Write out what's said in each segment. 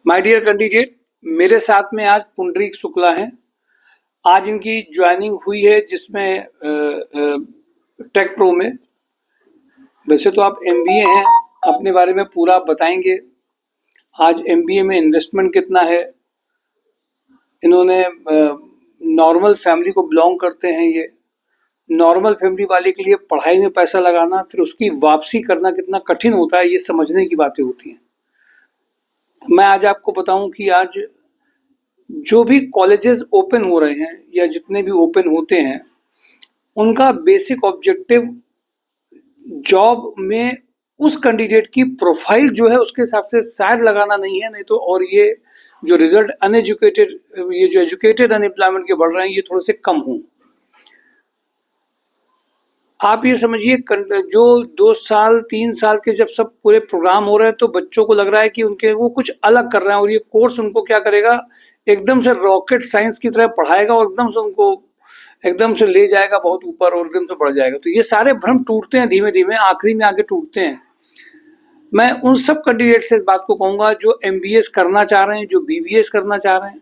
My dear candidate, मेरे साथ में आज पुंडरीक शुक्ला हैं। आज इनकी ज्वाइनिंग हुई है जिसमें टेक प्रो में। वैसे तो आप एमबीए हैं, अपने बारे में पूरा बताएंगे। आज एमबीए में इन्वेस्टमेंट कितना है, इन्होंने नॉर्मल फैमिली को बिलोंग करते हैं। ये नॉर्मल फैमिली वाले के लिए पढ़ाई में पैसा लगाना फिर उसकी वापसी करना कितना कठिन होता है, ये समझने की बातें होती हैं। मैं आज आपको बताऊं कि आज जो भी कॉलेजेस ओपन हो रहे हैं या जितने भी ओपन होते हैं, उनका बेसिक ऑब्जेक्टिव जॉब में उस कैंडिडेट की प्रोफाइल जो है उसके हिसाब से शायद लगाना नहीं है, नहीं तो और ये जो रिजल्ट अनएजुकेटेड, ये जो एजुकेटेड अनएम्प्लॉयमेंट के बढ़ रहे हैं, ये थोड़े से कम हों। आप ये समझिए जो 2 साल 3 साल के जब सब पूरे प्रोग्राम हो रहे हैं तो बच्चों को लग रहा है कि उनके वो कुछ अलग कर रहे हैं, और ये कोर्स उनको क्या करेगा, एकदम से रॉकेट साइंस की तरह पढ़ाएगा और एकदम से उनको एकदम से ले जाएगा बहुत ऊपर और एकदम से बढ़ जाएगा। तो ये सारे भ्रम टूटते हैं धीमे धीमे, आखिरी में आके टूटते हैं। मैं उन सब कैंडिडेट से इस बात को कहूँगा जो एमबीएस करना चाह रहे हैं, जो बीबीएस करना चाह रहे हैं,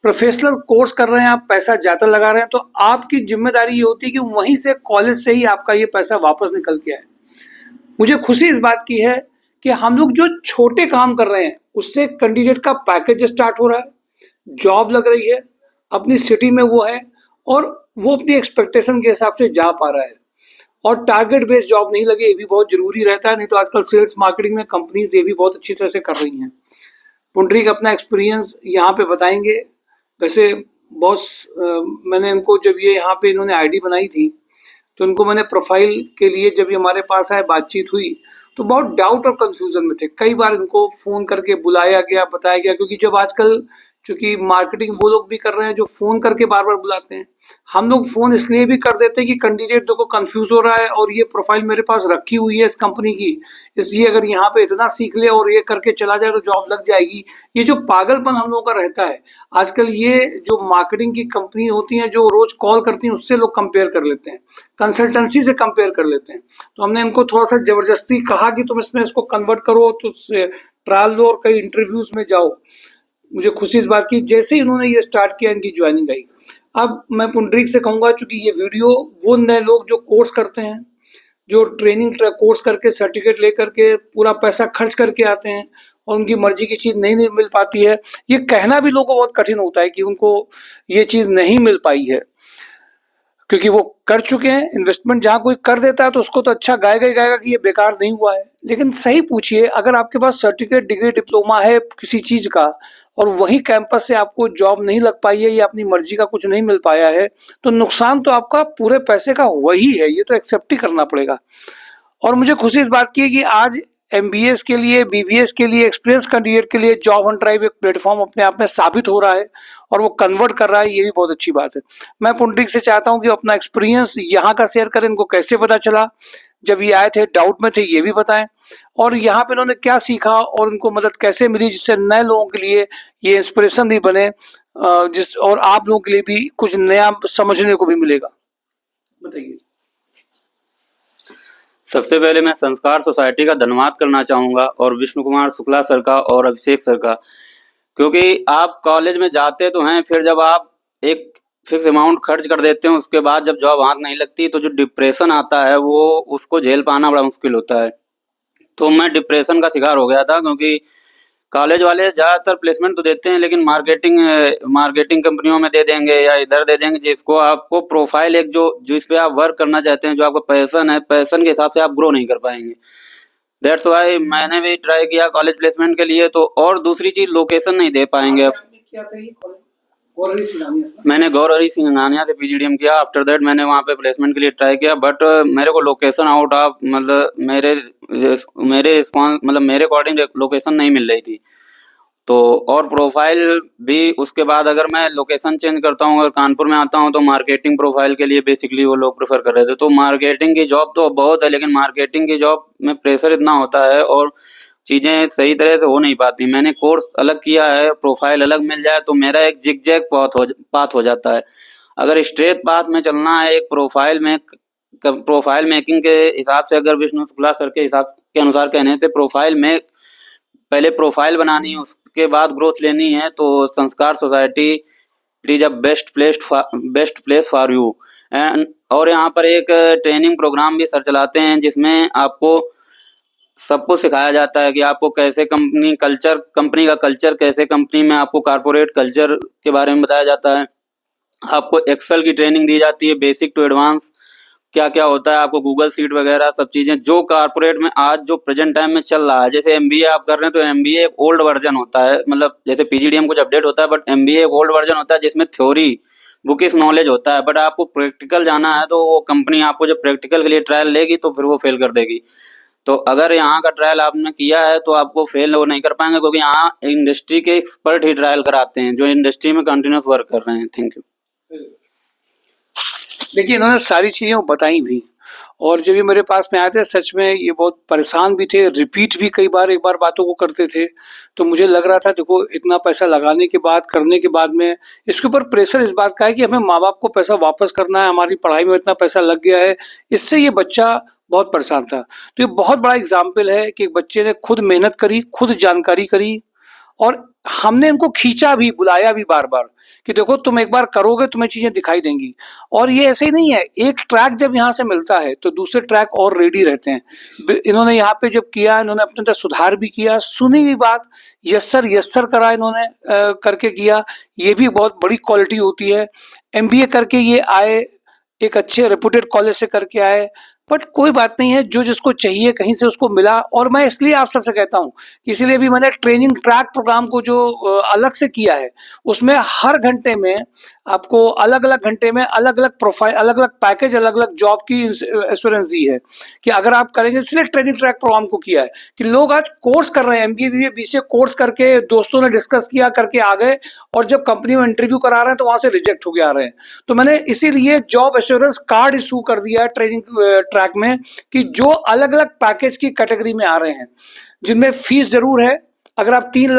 प्रोफेशनल कोर्स कर रहे हैं, आप पैसा ज़्यादा लगा रहे हैं, तो आपकी जिम्मेदारी ये होती है कि वहीं से कॉलेज से ही आपका ये पैसा वापस निकल के आए। मुझे खुशी इस बात की है कि हम लोग जो छोटे काम कर रहे हैं उससे कैंडिडेट का पैकेज स्टार्ट हो रहा है, जॉब लग रही है, अपनी सिटी में वो है और वो अपनी एक्सपेक्टेशन के हिसाब से जा पा रहा है। और टारगेट बेस्ड जॉब नहीं लगे, ये भी बहुत जरूरी रहता है, नहीं तो आजकल सेल्स मार्केटिंग में कंपनीज ये भी बहुत अच्छी तरह से कर रही हैं। पुंडरीक अपना एक्सपीरियंस यहाँ पे बताएंगे। वैसे बॉस, मैंने इनको जब ये यहाँ पे इन्होंने आईडी बनाई थी तो इनको मैंने प्रोफाइल के लिए जब ये हमारे पास आए, बातचीत हुई तो बहुत डाउट और कंफ्यूजन में थे। कई बार इनको फ़ोन करके बुलाया गया, बताया गया, क्योंकि जब आजकल चूंकि मार्केटिंग वो लोग भी कर रहे हैं जो फ़ोन करके बार बार बुलाते हैं। हम लोग फ़ोन इसलिए भी कर देते हैं कि कैंडिडेट देखो कंफ्यूज हो रहा है और ये प्रोफाइल मेरे पास रखी हुई है इस कंपनी की, इसलिए अगर यहाँ पे इतना सीख ले और ये करके चला जाए तो जॉब लग जाएगी। ये जो पागलपन हम लोगों का रहता है आजकल, ये जो मार्केटिंग की कंपनी होती हैं जो रोज कॉल करती हैं उससे लोग कंपेयर कर लेते हैं, कंसल्टेंसी से कंपेयर कर लेते हैं। तो हमने इनको थोड़ा सा जबरदस्ती कहा कि तुम इसमें इसको कन्वर्ट करो, तो ट्रायल लो और कई इंटरव्यूज में जाओ। मुझे खुशी इस बात की, जैसे ही इन्होंने ये स्टार्ट किया इनकी ज्वाइनिंग आई। अब मैं पुंडरीक से कहूँगा, चूंकि ये वीडियो वो नए लोग जो कोर्स करते हैं, जो ट्रेनिंग कोर्स करके सर्टिफिकेट लेकर के पूरा पैसा खर्च करके आते हैं और उनकी मर्जी की चीज़ नहीं मिल पाती है, ये कहना भी लोगों को बहुत कठिन होता है कि उनको ये चीज़ नहीं मिल पाई है, क्योंकि वो कर चुके हैं। इन्वेस्टमेंट जहाँ कोई कर देता है तो उसको तो अच्छा गाएगा ही गाएगा कि ये बेकार नहीं हुआ है। लेकिन सही पूछिए, अगर आपके पास सर्टिफिकेट, डिग्री, डिप्लोमा है किसी चीज़ का और वही कैंपस से आपको जॉब नहीं लग पाई है या अपनी मर्जी का कुछ नहीं मिल पाया है, तो नुकसान तो आपका पूरे पैसे का वही है, ये तो एक्सेप्ट ही करना पड़ेगा। और मुझे खुशी इस बात की है कि आज एमबीएस के लिए, बीबीएस के लिए, एक्सपीरियंस कैंडिडेट के लिए जॉब हंट ड्राइव एक प्लेटफॉर्म अपने आप में साबित हो रहा है और वो कन्वर्ट कर रहा है, ये भी बहुत अच्छी बात है। मैं पुंडरीक से चाहता हूँ कि अपना एक्सपीरियंस यहाँ का शेयर करें, इनको कैसे पता चला, जब ये आए थे डाउट में थे, ये भी बताएं, और यहाँ पे इन्होंने क्या सीखा और उनको मदद कैसे मिली जिससे नए लोगों के लिए ये इंस्पिरेशन भी बने, जिस और आप लोगों के लिए भी कुछ नया समझने को भी मिलेगा। बताइए। सबसे पहले मैं संस्कार सोसाइटी का धन्यवाद करना चाहूँगा और विष्णु कुमार शुक्ला सर का और अभिषेक सर का, क्योंकि आप कॉलेज में जाते तो हैं, फिर जब आप एक फिक्स अमाउंट खर्च कर देते हैं उसके बाद जब जॉब हाथ नहीं लगती तो जो डिप्रेशन आता है वो उसको झेल पाना बड़ा मुश्किल होता है। तो मैं डिप्रेशन का शिकार हो गया था, क्योंकि कॉलेज वाले ज़्यादातर प्लेसमेंट तो देते हैं लेकिन मार्केटिंग कंपनियों में दे देंगे या इधर दे देंगे, जिसको आपको प्रोफाइल एक जिस पे आप वर्क करना चाहते हैं, जो आपका पैशन है, पैशन के हिसाब से आप ग्रो नहीं कर पाएंगे। दैट्स वाई मैंने भी ट्राई किया कॉलेज प्लेसमेंट के लिए। तो और दूसरी चीज़, लोकेशन नहीं दे पाएंगे आप। मैंने गौरहरी सिंघानिया से पीजीडीएम किया। आफ्टर दैट मैंने वहाँ पे प्लेसमेंट के लिए ट्राई किया, बट मेरे को लोकेशन आउट ऑफ मतलब मेरे अकॉर्डिंग लोकेशन नहीं मिल रही थी। तो और प्रोफाइल भी उसके बाद अगर मैं लोकेशन चेंज करता हूँ, अगर कानपुर में आता हूँ तो मार्केटिंग प्रोफाइल के लिए बेसिकली वो लोग प्रेफर कर रहे थे। तो मार्केटिंग की जॉब तो बहुत है, लेकिन मार्केटिंग की जॉब में प्रेशर इतना होता है और चीज़ें सही तरह से हो नहीं पाती। मैंने कोर्स अलग किया है, प्रोफाइल अलग मिल जाए तो मेरा एक जिगजैग पाथ हो जाता है। अगर स्ट्रेट पाथ में चलना है एक प्रोफाइल मेकिंग के हिसाब से, अगर विष्णु शुक्ला सर के हिसाब के अनुसार कहने से प्रोफाइल में पहले प्रोफाइल बनानी है, उसके बाद ग्रोथ लेनी है, तो संस्कार society it is a best place for you. And और यहाँ पर एक ट्रेनिंग प्रोग्राम भी सर चलाते हैं, जिसमें आपको सब कुछ सिखाया जाता है कि आपको कैसे कंपनी का कल्चर कैसे, कंपनी में आपको कॉर्पोरेट कल्चर के बारे में बताया जाता है। आपको एक्सेल की ट्रेनिंग दी जाती है, बेसिक टू एडवांस क्या क्या होता है, आपको गूगल सीट वगैरह सब चीज़ें जो कॉर्पोरेट में आज जो प्रेजेंट टाइम में चल रहा है। जैसे एमबीए आप कर रहे हैं तो एमबीए एक ओल्ड वर्जन होता है, मतलब जैसे पीजीडीएम कुछ अपडेट होता है, बट एमबीए एक ओल्ड वर्जन होता है जिसमें थ्योरी बुकिश नॉलेज होता है, बट आपको प्रैक्टिकल जाना है तो वो कंपनी आपको जब प्रैक्टिकल के लिए ट्रायल लेगी तो फिर वो फेल कर देगी। तो अगर यहाँ का ट्रायल आपने किया है तो आपको फेल वो नहीं कर पाएंगे, क्योंकि यहाँ इंडस्ट्री के एक्सपर्ट ही ट्रायल कराते हैं जो इंडस्ट्री में कंटिन्यूस वर्क कर रहे हैं। Thank you. देखिए, इन्होंने सारी चीज़ें बताई भी, और जब ये मेरे पास में आए थे सच में ये बहुत परेशान भी थे, रिपीट भी कई बार एक बार बातों को करते थे। तो मुझे लग रहा था देखो इतना पैसा लगाने के बाद, करने के बाद में इसके ऊपर प्रेशर इस बात का है कि हमें माँ बाप को पैसा वापस करना है, हमारी पढ़ाई में इतना पैसा लग गया है। इससे ये बच्चा बहुत परेशान था। तो ये बहुत बड़ा एग्जाम्पल है कि एक बच्चे ने खुद मेहनत करी, खुद जानकारी करी, और हमने इनको खींचा भी, बुलाया भी बार बार कि देखो तुम एक बार करोगे तुम्हें चीजें दिखाई देंगी। और ये ऐसे ही नहीं है, एक ट्रैक जब यहाँ से मिलता है तो दूसरे ट्रैक और रेडी रहते हैं। इन्होंने यहाँ पे जब किया, इन्होंने अपने अंदर सुधार भी किया, सुनी भी बात, यस सर करा इन्होंने करके किया। ये भी बहुत बड़ी क्वालिटी होती है। एमबीए करके ये आए, एक अच्छे रेपुटेड कॉलेज से करके आए, बट कोई बात नहीं है, जो जिसको चाहिए कहीं से उसको मिला। और मैं इसलिए आप सबसे कहता हूँ, इसीलिए भी मैंने ट्रेनिंग ट्रैक प्रोग्राम को जो अलग से किया है, उसमें हर घंटे में आपको अलग अलग घंटे में अलग अलग प्रोफाइल, अलग अलग पैकेज, अलग अलग जॉब की एश्योरेंस दी है कि अगर आप करेंगे। इसलिए ट्रेनिंग ट्रैक प्रोग्राम को किया है कि लोग आज कोर्स कर रहे हैं, एमबीए बीए बीसीए कोर्स करके दोस्तों ने डिस्कस किया करके आ गए, और जब कंपनी में इंटरव्यू करा रहे हैं तो वहां से रिजेक्ट हो के आ रहे हैं। तो मैंने इसीलिए जॉब एश्योरेंस कार्ड इशू कर दिया है ट्रेनिंग ट्रैक में, कि जो अलग अलग पैकेज की कैटेगरी में आ रहे हैं, जिनमें फीस जरूर है। अगर आप 3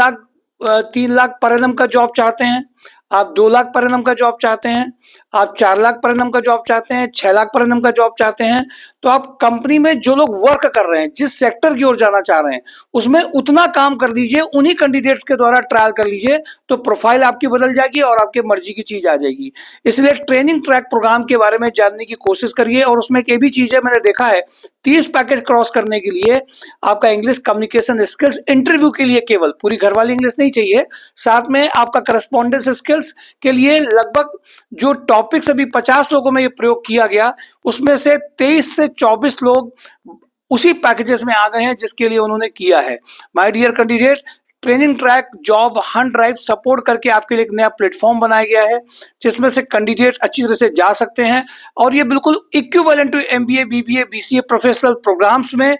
लाख पर एनम का जॉब चाहते हैं, आप 2 लाख पर एनम का जॉब चाहते हैं, आप 4 लाख पर एनम का जॉब चाहते हैं, 6 लाख पर एनम का जॉब चाहते हैं, तो आप कंपनी में जो लोग वर्क कर रहे हैं, जिस सेक्टर की ओर जाना चाह रहे हैं, उसमें उतना काम कर दीजिए, उन्हीं कैंडिडेट्स के द्वारा ट्रायल कर लीजिए, तो प्रोफाइल आपकी बदल जाएगी और आपके मर्जी की चीज आ जाएगी। इसलिए ट्रेनिंग ट्रैक प्रोग्राम के बारे में जानने की कोशिश करिए। और उसमें एक भी चीज है, मैंने देखा है 30 पैकेज क्रॉस करने के लिए आपका इंग्लिश कम्युनिकेशन स्किल्स, इंटरव्यू के लिए केवल, पूरी घरवाली इंग्लिश नहीं चाहिए, साथ में आपका करस्पॉन्डेंस स्किल्स के लिए लगभग जो टॉपिक्स अभी 50 लोगों में ये प्रयोग किया गया, उसमें से 23 से 24 लोग उसी पैकेजेस में आ गए हैं जिसके लिए उन्होंने किया है। My dear candidate, training track job hunt drive support करके आपके लिए एक नया प्लेटफॉर्म बनाया गया है, जिसमें से कैंडिडेट अच्छी तरह से जा सकते हैं। और ये बिल्कुल equivalent to MBA BBA BCA professional programs में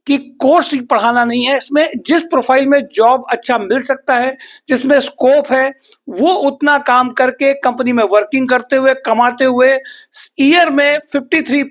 कि कोर्स पढ़ाना नहीं है। इसमें जिस प्रोफाइल में जॉब अच्छा मिल सकता है, जिसमें स्कोप है, वो उतना काम करके कंपनी में वर्किंग करते हुए, कमाते हुए, ईयर में 53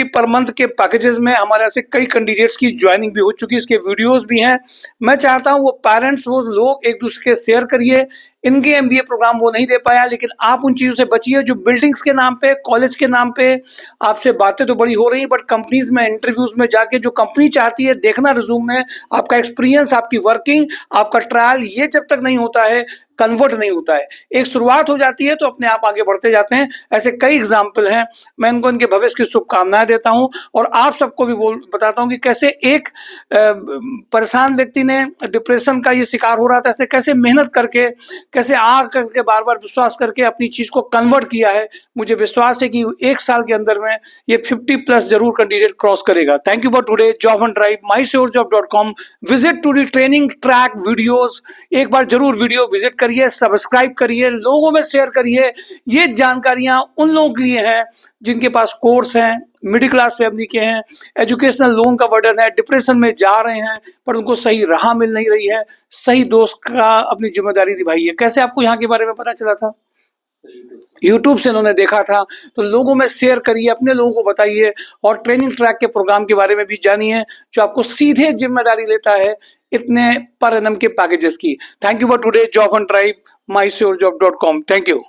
पर मंथ के पैकेजेस में हमारे यहाँ से कई कैंडिडेट्स की ज्वाइनिंग भी हो चुकी है, इसके वीडियोस भी हैं। मैं चाहता हूँ वो पेरेंट्स, वो लोग एक दूसरे के शेयर करिए। इनके एमबीए प्रोग्राम वो नहीं दे पाया, लेकिन आप उन चीज़ों से बचिए जो बिल्डिंग्स के नाम पे, कॉलेज के नाम पे आपसे बातें तो बड़ी हो रही, बट कंपनीज में इंटरव्यूज में जाके जो कंपनी चाहती है देखना रिज्यूम में आपका एक्सपीरियंस, आपकी वर्किंग, आपका ट्रायल, ये जब तक नहीं होता है कन्वर्ट नहीं होता है। एक शुरुआत हो जाती है तो अपने आप आगे बढ़ते जाते हैं। ऐसे कई एग्जाम्पल हैं। मैं इनको इनके भविष्य की शुभकामनाएं देता हूं, और आप सबको भी बताता हूं कि कैसे एक परेशान व्यक्ति ने, डिप्रेशन का ये शिकार हो रहा था, ऐसे कैसे मेहनत करके, कैसे आग करके, बार बार विश्वास करके अपनी चीज को कन्वर्ट किया है। मुझे विश्वास है कि 1 साल के अंदर में ये 50+ जरूर कैंडिडेट क्रॉस करेगा। Thank you for today. Job hunt drive, mysurejob.com, visit to the training track videos. एक बार जरूर वीडियो विजिट करिए, सब्सक्राइब करिए, लोगों में शेयर करिए। ये जानकारियां उन लोगों के लिए हैं जिनके पास कोर्स हैं, मिडिल क्लास फैमिली के हैं, एजुकेशनल लोन का बर्डन है, डिप्रेशन में जा रहे हैं, पर उनको सही राह मिल नहीं रही है। सही दोस्त का अपनी जिम्मेदारी निभाइए। कैसे आपको यहाँ के बारे में पता चला था? यूट्यूब से इन्होंने देखा था। तो लोगों में शेयर करिए, अपने लोगों को बताइए, और ट्रेनिंग ट्रैक के प्रोग्राम के बारे में भी जानिए, जो आपको सीधे जिम्मेदारी लेता है इतने पर एनम के पैकेजेस की। Thank you for today. Job hunt drive, mysurejob.com। Thank you.